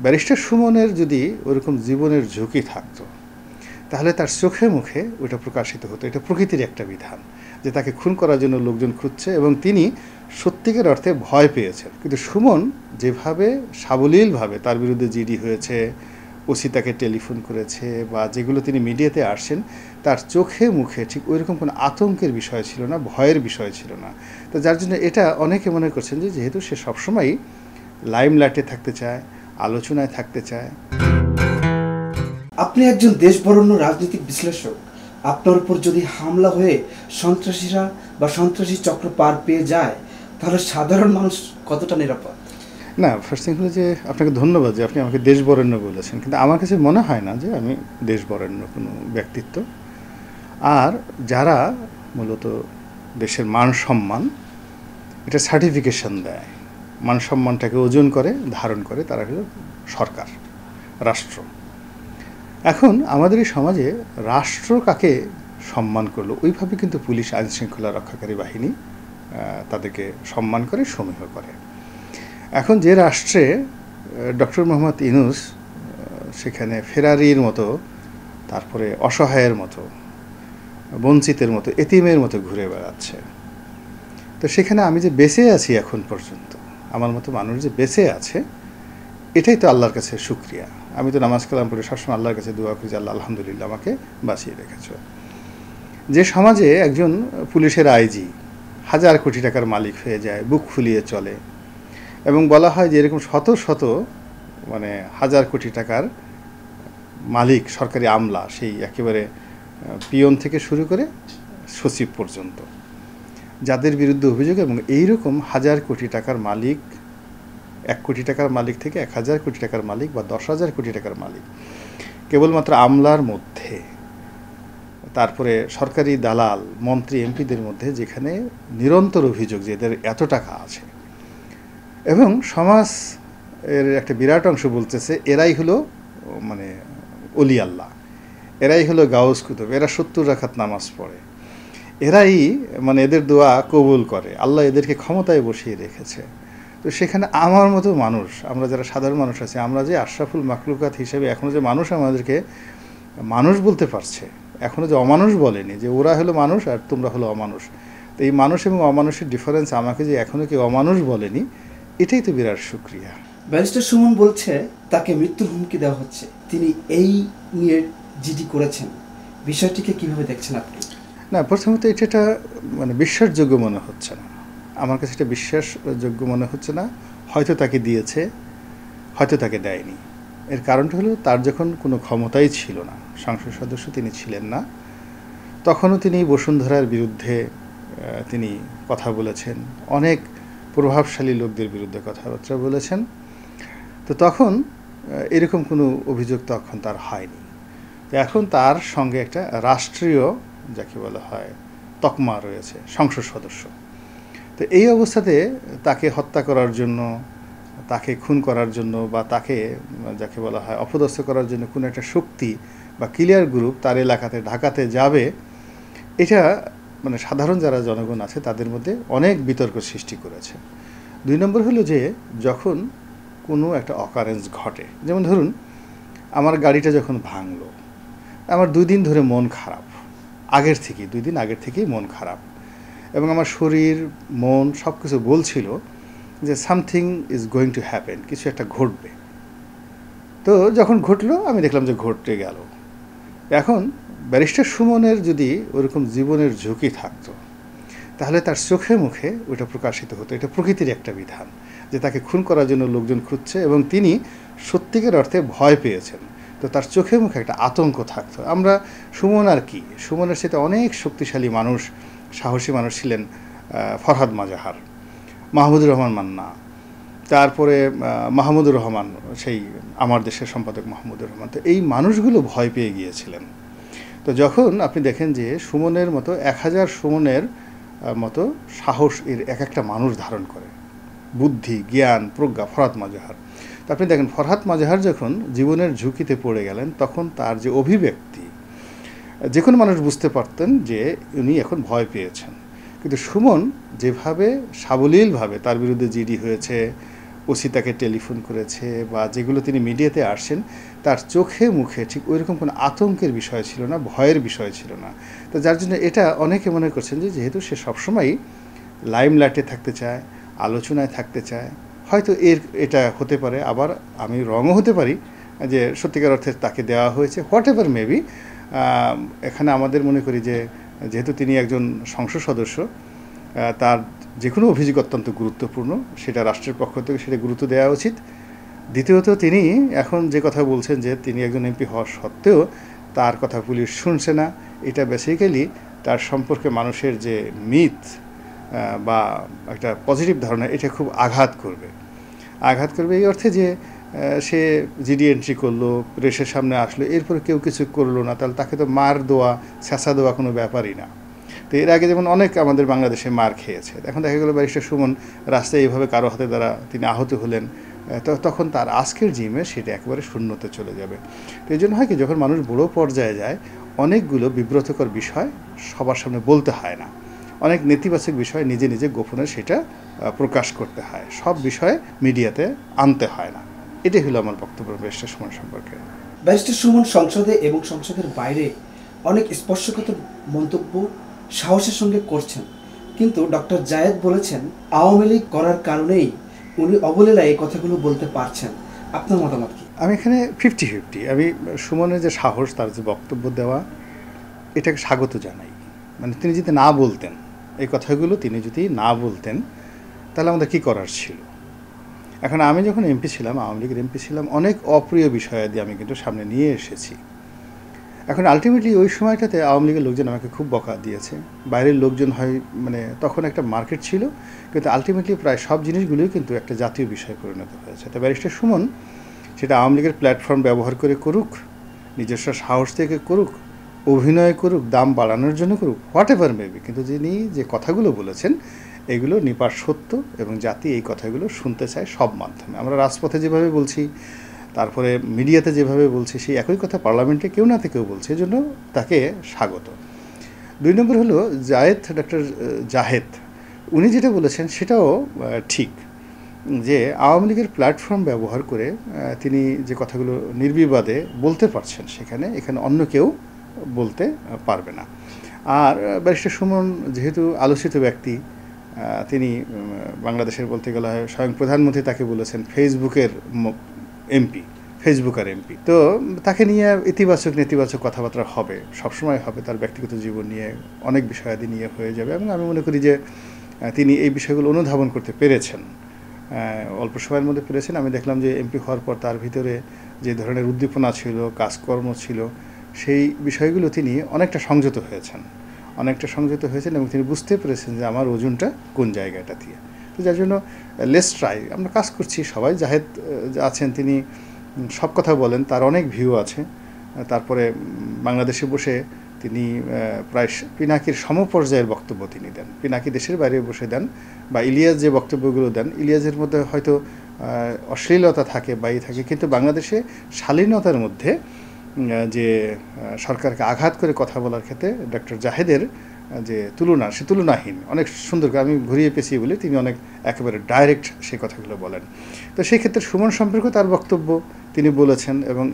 Barrister সুমনের যদি ওরকম জীবনের ঝুঁকি থাকতো তাহলে তার চোখে মুখে ওটা প্রকাশিত হতো। এটা প্রকৃতির একটা বিধান যে তাকে খুন করার জন্য লোকজন খুঁজছে এবং তিনি সত্যিকার অর্থে ভয় পেয়েছেন। কিন্তু সুমন যেভাবে সাবলীলভাবে তার বিরুদ্ধে জিডি হয়েছে, ওসি তাকে টেলিফোন করেছে বা যেগুলো তিনি মিডিয়াতে আসছেন, তার চোখে মুখে ঠিক ওইরকম কোনো আতঙ্কের বিষয় ছিল না, ভয়ের বিষয় ছিল না। তো যার জন্য এটা অনেকে মনে করছেন যে যেহেতু সে সবসময়ই লাইমলাইটে থাকতে চায়, আলোচনায় থাকতে চায়। আপনি একজন দেশবরেণ্য রাজনৈতিক বিশ্লেষক, আপনার উপর যদি হামলা হয়ে সন্ত্রাসীরা বা সন্ত্রাসী চক্র পার পেয়ে যায় তাহলে সাধারণ মানুষ কতটা নিরাপদ? না, ফার্স্ট থিং হলো যে আপনাকে ধন্যবাদ যে আপনি আমাকে দেশবরেণ্য বলেছেন, কিন্তু আমার কাছে মনে হয় না যে আমি দেশবরেণ্য কোনো ব্যক্তিত্ব। আর যারা মূলত দেশের মান সম্মান এটা সার্টিফিকেশন দেয়, মান সম্মানটাকে ওজন করে ধারণ করে, তারা হলো সরকার, রাষ্ট্র। এখন আমাদের এই সমাজে রাষ্ট্র কাকে সম্মান করলো ওইভাবে কিন্তু পুলিশ, আইনশৃঙ্খলা রক্ষাকারী বাহিনী তাদেরকে সম্মান করে, সমীহ করে। এখন যে রাষ্ট্রে ডক্টর মোহাম্মদ ইউনূস সেখানে ফেরারির মতো, তারপরে অসহায়ের মতো, বঞ্চিতের মতো, এতিমের মতো ঘুরে বেড়াচ্ছে, তো সেখানে আমি যে বেঁচে আছি এখন পর্যন্ত, আমার মতো মানুষ যে বেঁচে আছে, এটাই তো আল্লাহর কাছে শুকরিয়া। আমি তো নামাজ কালাম পড়ে সবসময় আল্লাহর কাছে দোয়া করি যে আল্লাহ আলহামদুলিল্লাহ আমাকে বাঁচিয়ে রেখেছ। যে সমাজে একজন পুলিশের আইজি 1000 কোটি টাকার মালিক হয়ে যায়, বুক ফুলিয়ে চলে, এবং বলা হয় যে এরকম শত শত 1000 কোটি টাকার মালিক সরকারি আমলা, সেই একেবারে পিয়ন থেকে শুরু করে সচিব পর্যন্ত, যাদের বিরুদ্ধে অভিযোগ, এবং এইরকম 1000 কোটি টাকার মালিক, 1 কোটি টাকার মালিক থেকে 1000 কোটি টাকার মালিক বা 10,000 কোটি টাকার মালিক, কেবলমাত্র আমলার মধ্যে, তারপরে সরকারি দালাল, মন্ত্রী, এমপিদের মধ্যে, যেখানে নিরন্তর অভিযোগ যে এদের এত টাকা আছে, এবং সমাজ এর একটা বিরাট অংশ বলতেছে এরাই হলো অলি আল্লাহ, এরাই হলো গাউস কুতুব, এরা 70 রাকাত নামাজ পড়ে, এরাই এদের দোয়া কবুল করে, আল্লাহ এদেরকে ক্ষমতায় বসিয়ে রেখেছে। তো সেখানে আমার মতো মানুষ, আমরা যারা সাধারণ মানুষ আছি, আমরা যে আশরাফুল মাখলুকাত হিসেবে এখনও যে মানুষ আমাদেরকে মানুষ বলতে পারছে, এখনও যে অমানুষ বলেনি, যে ওরা হলো মানুষ আর তোমরা হলো অমানুষ, তো এই মানুষ এবং অমানুষের ডিফারেন্স আমাকে যে এখনও কেউ অমানুষ বলেনি, এটাই তো বিরাট শুকরিয়া। ব্যারিস্টার সুমন বলছে তাকে মৃত্যুর হুমকি দেওয়া হচ্ছে, তিনি এই নিয়ে জিডি করেছেন, বিষয়টিকে কিভাবে দেখছেন আপনি? না, প্রথমত এটা বিশ্বাসযোগ্য মনে হচ্ছে না, আমার কাছে এটা বিশ্বাসযোগ্য মনে হচ্ছে না। হয়তো তাকে দিয়েছে, হয়তো তাকে দেয়নি। এর কারণটা হলো তার যখন কোনো ক্ষমতাই ছিল না, সংসদ সদস্য তিনি ছিলেন না, তখনও তিনি বসুন্ধরার বিরুদ্ধে তিনি কথা বলেছেন, অনেক প্রভাবশালী লোকদের বিরুদ্ধে কথাবার্তা বলেছেন। তো তখন এরকম কোনো অভিযোগ তখন তার হয়নি। তো এখন তার সঙ্গে একটা রাষ্ট্রীয়, যাকে বলা হয়, তকমা রয়েছে, সংসদ সদস্য। তো এই অবস্থাতে তাকে হত্যা করার জন্য, তাকে খুন করার জন্য, বা তাকে যাকে বলা হয় অপদস্থ করার জন্য কোনো একটা শক্তি বা ক্লিয়ার গ্রুপ তার এলাকাতে, ঢাকাতে যাবে, এটা সাধারণ যারা জনগণ আছে তাদের মধ্যে অনেক বিতর্ক সৃষ্টি করেছে। 2 নম্বর হলো যে যখন কোনো একটা অকারেন্স ঘটে, যেমন ধরুন আমার গাড়িটা যখন ভাঙলো, আমার 2 দিন ধরে মন খারাপ, আগের থেকেই 2 দিন আগের থেকেই মন খারাপ, এবং আমার শরীর, মন সব কিছু বলছিল যে something is going to happen, কিছু একটা ঘটবে। তো যখন ঘটলো আমি দেখলাম যে ঘটে গেল। এখন ব্যারিস্টার সুমনের যদি ওরকম জীবনের ঝুঁকি থাকতো তাহলে তার চোখে মুখে ওটা প্রকাশিত হতো। এটা প্রকৃতির একটা বিধান যে তাকে খুন করার জন্য লোকজন খুঁজছে, এবং তিনি সত্যিকার অর্থে ভয় পেয়েছেন। তো তার চোখে মুখে একটা আতঙ্ক থাকতো। আমরা সুমন আর কি, সুমনের সাথে অনেক শক্তিশালী মানুষ, সাহসী মানুষ ছিলেন ফরহাদ মাজাহার, মাহমুদুর রহমান মান্না, তারপরে মাহমুদুর রহমান, সেই আমার দেশের সম্পাদক মাহমুদুর রহমান। তো এই মানুষগুলো ভয় পেয়ে গিয়েছিলেন। তো যখন আপনি দেখেন যে সুমনের মতো 1000 সুমনের মতো সাহস এর এক একটা মানুষ ধারণ করে, বুদ্ধি, জ্ঞান, প্রজ্ঞা, ফরহাদ মাজাহার। তো আপনি দেখেন ফরহাদ মাজাহার যখন জীবনের ঝুঁকিতে পড়ে গেলেন, তখন তার যে অভিব্যক্তি, যে কোনো মানুষ বুঝতে পারতেন যে উনি এখন ভয় পেয়েছেন। কিন্তু সুমন যেভাবে সাবলীলভাবে তার বিরুদ্ধে জিডি হয়েছে, ওসি তাকে টেলিফোন করেছে বা যেগুলো তিনি মিডিয়াতে আসছেন তার চোখে মুখে ঠিক ওইরকম কোনো আতঙ্কের বিষয় ছিল না, ভয়ের বিষয় ছিল না। তো যার জন্য এটা অনেকে মনে করছেন যে যেহেতু সে সবসময়ই লাইমলাইটে থাকতে চায়, আলোচনায় থাকতে চায়, হয়তো এটা হতে পারে। আবার আমি রঙও হতে পারি যে সত্যিকার অর্থে তাকে দেওয়া হয়েছে, হোয়াট এভার মেবি। এখানে আমাদের মনে করি যে যেহেতু তিনি একজন সংসদ সদস্য, তার যে কোনো অভিযোগ অত্যন্ত গুরুত্বপূর্ণ, সেটা রাষ্ট্রের পক্ষ থেকে সেটা গুরুত্ব দেওয়া উচিত। দ্বিতীয়ত তিনি এখন যে কথা বলছেন যে তিনি একজন এমপি হওয়া সত্ত্বেও তার কথা পুলিশ শুনছে না, এটা বেসিক্যালি তার সম্পর্কে মানুষের যে মিথ বা একটা পজিটিভ ধারণা, এটা খুব আঘাত করবে এই অর্থে যে সে জিডি এন্ট্রি করলো, প্রেসের সামনে আসলো, এরপরে কেউ কিছু করলো না, তাহলে তাকে তো মার দেওয়া, ছ্যাঁচা দেওয়া কোনো ব্যাপারই না। তো এর আগে যেমন অনেক আমাদের বাংলাদেশে মার খেয়েছে, এখন দেখা গেলো ব্যারিস্টার সুমন রাস্তায় এইভাবে কারো হাতে দ্বারা তিনি আহত হলেন, তখন তার আজকের জিমে সেটা একেবারে শূন্যতে চলে যাবে। তো এই জন্য হয় কি, যখন মানুষ বড় পর্যায়ে যায় অনেকগুলো বিব্রতকর বিষয় সবার সামনে বলতে হয় না, অনেক নেতিবাচক বিষয় নিজে নিজে গোপনে সেটা প্রকাশ করতে হয়, সব বিষয়ে মিডিয়াতে আনতে হয় না। এটাই হলো আমার বক্তব্য ব্যারিস্টার সুমন সম্পর্কে। ব্যারিস্টার সুমন সংসদে এবং সংসদের বাইরে অনেক স্পর্শকাতর মন্তব্য সাহসের সঙ্গে করছেন, কিন্তু ডক্টর জায়েদ বলেছেন আওয়ামী লীগ করার কারণেই উনি অবলীলায় এই কথাগুলো বলতে পারছেন। আপনার মতামত কি? আমি এখানে 50-50। আমি সুমনের যে সাহস, তার যে বক্তব্য দেওয়া, এটাকে স্বাগত জানাই। মানে তিনি যদি না বলতেন এই কথাগুলো, তিনি যদি না বলতেন, তাহলে আমাদের কী করার ছিল। এখন আমি যখন এমপি ছিলাম, আওয়ামী লীগের এমপি ছিলাম, অনেক অপ্রিয় বিষয়াদি আমি কিন্তু সামনে নিয়ে এসেছি। এখন আলটিমেটলি ওই সময়টাতে আওয়ামী লীগের লোকজন আমাকে খুব বকা দিয়েছে, বাইরের লোকজন হয়, মানে তখন একটা মার্কেট ছিল, কিন্তু আলটিমেটলি প্রায় সব জিনিসগুলোই কিন্তু একটা জাতীয় বিষয়ে পরিণত হয়েছে। তো ব্যারিস্টার সুমন সেটা আওয়ামী লীগের প্ল্যাটফর্ম ব্যবহার করে করুক, নিজস্ব সাহস থেকে করুক, অভিনয় করুক, দাম বাড়ানোর জন্য করুক, হোয়াট এভার মেবি, কিন্তু যিনি যে কথাগুলো বলেছেন এগুলো নিপাট সত্য, এবং জাতি এই কথাগুলো শুনতে চায় সব মাধ্যমে। আমরা রাজপথে যেভাবে বলছি, তারপরে মিডিয়াতে যেভাবে বলছি, সেই একই কথা পার্লামেন্টে কেউ না কেউ বলছে, এই জন্য তাকে স্বাগত। 2 নম্বর হলো ডক্টর জাহেদ, উনি যেটা বলেছেন সেটাও ঠিক, যে আওয়ামী লীগের প্ল্যাটফর্ম ব্যবহার করে তিনি যে কথাগুলো নির্বিবাদে বলতে পারছেন, এখানে অন্য কেউ বলতে পারবে না। আর ব্যারিস্টার সুমন যেহেতু আলোচিত ব্যক্তি, তিনি বাংলাদেশের বলতে গেলে স্বয়ং প্রধানমন্ত্রী তাকে বলেছেন ফেসবুকের এমপি, ফেসবুকার এমপি। তো তাকে নিয়ে ইতিবাচক নেতিবাচক কথাবার্তা হবে, সবসময় হবে, তার ব্যক্তিগত জীবন নিয়ে অনেক বিষয়াদি নিয়ে হয়ে যাবে, এবং আমি মনে করি যে তিনি এই বিষয়গুলো অনুধাবন করতে পেরেছেন, অল্প সময়ের মধ্যে পেরেছেন। আমি দেখলাম যে এমপি হওয়ার পর তার ভিতরে যে ধরনের উদ্দীপনা ছিল, কাজকর্ম ছিল, সেই বিষয়গুলো তিনি অনেকটা সংযত হয়েছেন এবং তিনি বুঝতে পেরেছেন যে আমার ওজনটা কোন জায়গাটা দিয়ে। তো যার জন্য লেটস ট্রাই, আমরা কাজ করছি সবাই। জাহেদ আছেন, তিনি সব কথা বলেন, তার অনেক ভিউ আছে। তারপরে বাংলাদেশে বসে তিনি প্রায় পিনাকির সমপর্যায়ের বক্তব্য তিনি দেন, পিনাকি দেশের বাইরে বসে দেন, বা ইলিয়াস যে বক্তব্যগুলো দেন, ইলিয়াসের মধ্যে হয়তো অশ্লীলতা থাকে বা থাকে, কিন্তু বাংলাদেশে শালীনতার মধ্যে যে সরকারকে আঘাত করে কথা বলার ক্ষেত্রে ডক্টর জাহেদের যে তুলনা, সে তুলনাহীন, অনেক সুন্দর। আমি ঘুরিয়ে পেঁচিয়ে বলি, তিনি অনেক একেবারে ডাইরেক্ট সেই কথাগুলো বলেন। তো সেই ক্ষেত্রে সুমন সম্পর্কে তার বক্তব্য তিনি বলেছেন, এবং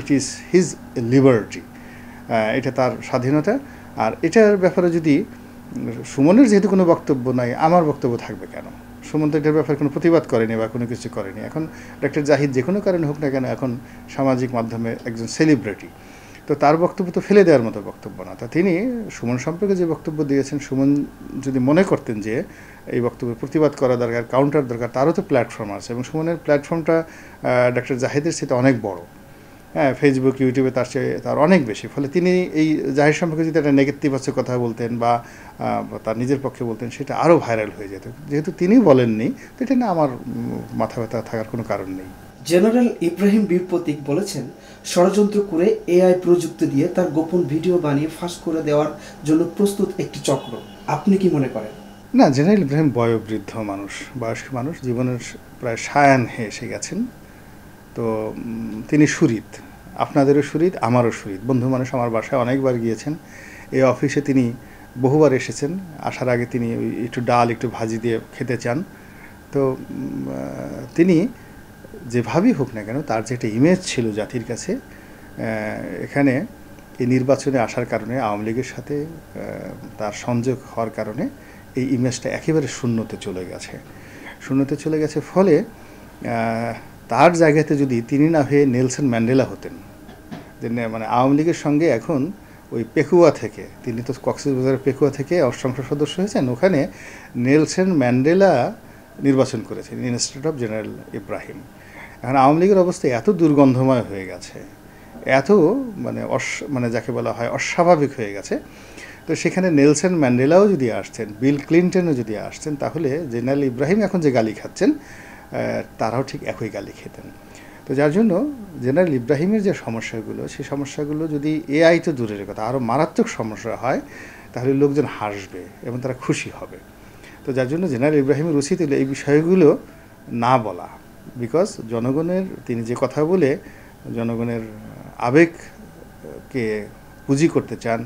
ইট ইজ হিজ লিবার্টি, এটা তার স্বাধীনতা। আর এটার ব্যাপারে যদি সুমনের যেহেতু কোনো বক্তব্য নাই, আমার বক্তব্য থাকবে কেন? সুমন তো এটার ব্যাপারে কোনো প্রতিবাদ করেনি বা কোনো কিছু করেনি। এখন ডক্টর জাহিদ যে কোনো কারণে হোক না কেন, এখন সামাজিক মাধ্যমে একজন সেলিব্রিটি, তো তার বক্তব্য তো ফেলে দেওয়ার মতো বক্তব্য না। তা তিনি সুমন সম্পর্কে যে বক্তব্য দিয়েছেন, সুমন যদি মনে করতেন যে এই বক্তব্যের প্রতিবাদ করা দরকার, কাউন্টার দরকার, তারও তো প্ল্যাটফর্ম আছে, এবং সুমনের প্ল্যাটফর্মটা ডক্টর জাহিদের সাথে অনেক বড়। হ্যাঁ, ফেসবুক, ইউটিউবে তার অনেক বেশি। ফলে তিনি এই জাহির সম্পর্কে যদি একটা নেগেটিভবাচক কথা বলতেন বা তার নিজের পক্ষে বলতেন, সেটা আরও ভাইরাল হয়ে যেত। যেহেতু তিনি বলেননি, তো এটা না আমার মাথা ব্যথা থাকার কোনো কারণ নেই। জেনারেল ইব্রাহিম বীর প্রতীক বলেছেন ষড়যন্ত্র করে এআই প্রযুক্তি দিয়ে তার গোপন ভিডিও বানিয়ে ফাঁস করে দেওয়ার জন্য প্রস্তুত একটি চক্র। আপনি কি মনে করেন? না, জেনারেল ইব্রাহিম বয়োবৃদ্ধ মানুষ, বয়স্ক মানুষ, জীবনের প্রায় সায়ান হয়ে এসে গেছেন। তো তিনি সুরিত, আপনাদেরও সুরিত, আমারও সুরিত। বন্ধু মানুষ, আমার বাসায় অনেকবার গিয়েছেন, এই অফিসে তিনি বহুবার এসেছেন। আসার আগে তিনি একটু ডাল, একটু ভাজি দিয়ে খেতে চান। তো তিনি যেভাবেই হোক না কেন তার যে একটা ইমেজ ছিল জাতির কাছে, এখানে এই নির্বাচনে আসার কারণে আওয়ামী লীগের সাথে তার সংযোগ হওয়ার কারণে এই ইমেজটা একেবারে শূন্যতে চলে গেছে। ফলে তার জায়গাতে যদি তিনি না হয়ে নেলসন ম্যান্ডেলা হতেন, যে মানে আওয়ামী লীগের সঙ্গে এখন ওই পেকুয়া থেকে, তিনি তো কক্সবাজারের পেকুয়া থেকে সংসদ সদস্য হয়েছেন, ওখানে নেলসন ম্যান্ডেলা নির্বাচন করেছেন ইনস্টেড অফ জেনারেল ইব্রাহিম। এখন আওয়ামী লীগের অবস্থা এত দুর্গন্ধময় হয়ে গেছে, এত মানে যাকে বলা হয় অস্বাভাবিক হয়ে গেছে, তো সেখানে নেলসন ম্যান্ডেলাও যদি আসতেন, বিল ক্লিনটনও যদি আসতেন, তাহলে জেনারেল ইব্রাহিম এখন যে গালি খাচ্ছেন তারাও ঠিক একই গালি খেতেন। তো যার জন্য জেনারেল ইব্রাহিমের যে সমস্যাগুলো, সেই সমস্যাগুলো যদি এআই তো দূরের কথা, আরও মারাত্মক সমস্যা হয়, তাহলে লোকজন হাসবে এবং তারা খুশি হবে। তো যার জন্য জেনারেল ইব্রাহিমের উচিত হলো এই বিষয়গুলো না বলা, বিকজ জনগণের, তিনি যে কথা বলে জনগণের আবেগকে পুঁজি করতে চান,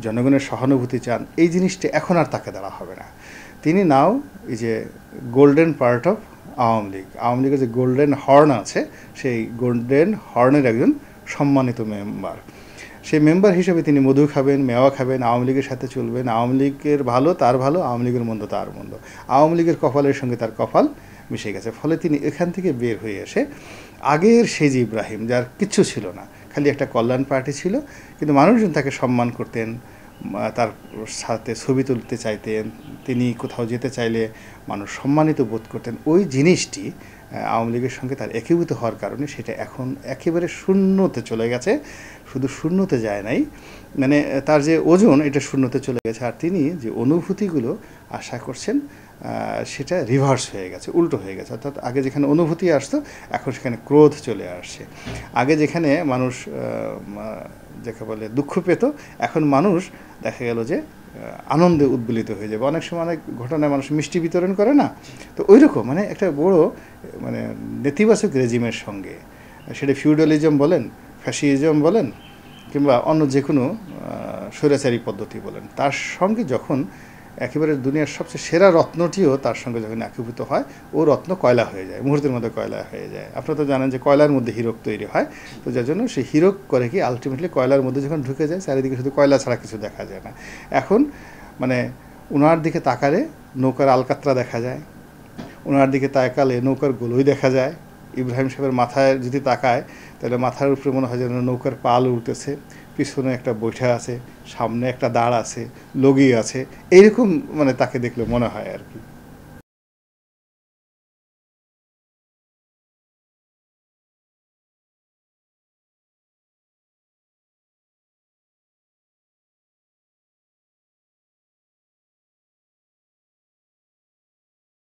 জনগণের সহানুভূতি চান, এই জিনিসটা এখন আর তাকে দেওয়া হবে না। তিনি নাও এই যে গোল্ডেন পার্ট অফ আওয়ামী লীগের যে গোল্ডেন হর্ন আছে, সেই গোল্ডেন হর্নের একজন সম্মানিত মেম্বার। সেই মেম্বার হিসেবে তিনি মধু খাবেন, মেওয়া খাবেন, আওয়ামী লীগের সাথে চলবেন, আওয়ামী লীগের ভালো তার ভালো, আওয়ামী লীগের মন্দ তার মন্দ, আওয়ামী লীগের কপালের সঙ্গে তার কপাল মিশে গেছে। ফলে তিনি এখান থেকে বের হয়ে এসে আগের সেই যে ইব্রাহিম, যার কিচ্ছু ছিল না, খালি একটা কল্যাণ পার্টি ছিল, কিন্তু মানুষজন তাকে সম্মান করতেন, তার সাথে ছবি তুলতে চাইতেন, তিনি কোথাও যেতে চাইলে মানুষ সম্মানিত বোধ করতেন, ওই জিনিসটি আওয়ামী লীগের সঙ্গে তার একীভূত হওয়ার কারণে সেটা এখন একেবারে শূন্যতে চলে গেছে। শুধু শূন্যতে যায় নাই, মানে তার যে ওজন এটা শূন্যতে চলে গেছে, আর তিনি যে অনুভূতিগুলো আশা করছেন সেটা রিভার্স হয়ে গেছে, উল্টো হয়ে গেছে। অর্থাৎ আগে যেখানে অনুভূতি আসতো, এখন সেখানে ক্রোধ চলে আসছে। আগে যেখানে মানুষ যাকে বলে দুঃখ পেত, এখন মানুষ দেখা গেল যে আনন্দে উদ্বেলিত হয়ে যাবে। অনেক সময় অনেক ঘটনায় মানুষ মিষ্টি বিতরণ করে না, তো ওই রকম মানে একটা বড় মানে নেতিবাচক রেজিমের সঙ্গে, সেটা ফিউডালিজম বলেন, ফ্যাসিজম বলেন, কিংবা অন্য যে কোনো স্বৈরাচারী পদ্ধতি বলেন, তার সঙ্গে যখন একেবারে দুনিয়ার সবচেয়ে সেরা রত্নটিও তার সঙ্গে যখন একীভূত হয়, ও রত্ন কয়লা হয়ে যায়, মুহূর্তের মধ্যে কয়লা হয়ে যায়। আপনারা তো জানেন যে কয়লার মধ্যে হীরক তৈরি হয়, তো যার জন্য সেই হীরক করে কি আলটিমেটলি কয়লার মধ্যে যখন ঢুকে যায়, চারিদিকে শুধু কয়লা ছাড়া কিছু দেখা যায় না। এখন মানে ওনার দিকে তাকালে নৌকার আলকাতরা দেখা যায়, ওনার দিকে তাকালে নৌকার গোলই দেখা যায়। ইব্রাহিম সাহেবের মাথায় যদি তাকায়, তাহলে মাথার উপরে মনে হয় যেন নৌকার পাল উঠতেছে, পিছনে একটা বৈঠা আছে, সামনে একটা দাঁড় আছে, লগি আছে, এইরকম মানে তাকে দেখলে মনে হয় আর কি।